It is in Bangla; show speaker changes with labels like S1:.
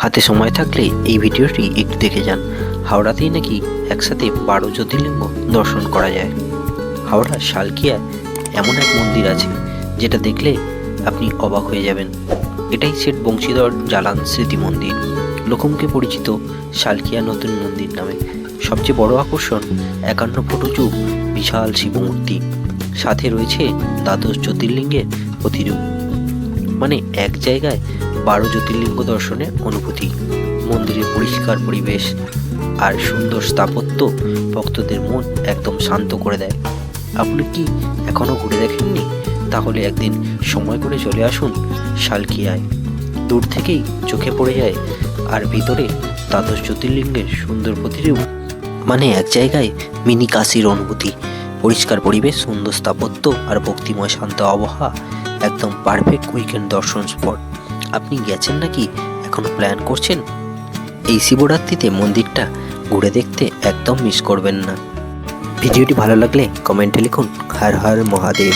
S1: হাতে সময় থাকলে এই ভিডিওটি একটু দেখে যান। হাওড়াতেই নাকি একসাথে 12 জ্যোতির্লিঙ্গ দর্শন করা যায়। হাওড়ার শালকিয়ায় এমন এক মন্দির আছে যেটা দেখলে আপনি অবাক হয়ে যাবেন। এটাই শেঠ বংশীধর জালান স্মৃতি মন্দির, লোকমুখে পরিচিত শালকিয়া নতুন মন্দির নামে। সবচেয়ে বড় আকর্ষণ 51 ফুট উঁচু বিশাল শিবমূর্তি, সাথে রয়েছে দ্বাদশ জ্যোতির্লিঙ্গের প্রতিরূপ। মানে এক জায়গায় 12 জ্যোতির্লিঙ্গ দর্শনের অনুভূতি। মন্দিরের পরিষ্কার পরিবেশ আর সুন্দর স্থাপত্য ভক্তদের মন একদম শান্ত করে দেয়। আপনি কি এখনো ঘুরে দেখেননি? তাহলে একদিন সময় করে চলে আসুন শালকিয়ায়। দূর থেকেই চোখে পড়ে যায়, আর ভিতরে দ্বাদশ জ্যোতির্লিঙ্গের সুন্দর প্রতিরূপ। মানে এক জায়গায় মিনি কাশির অনুভূতি। পরিষ্কার পরিবেশ, সুন্দর স্থাপত্য আর ভক্তিময় শান্ত আবহাওয়া, একদম পারফেক্ট উইকেন্ড দর্শন স্পট। আপনি গেছেন নাকি এখনো প্ল্যান করছেন? এই শিবরাত্রিতে মন্দিরটা ঘুরে দেখতে একদম মিস করবেন না। ভিডিওটি ভালো লাগলে কমেন্টে লিখুন হর হর মহাদেব।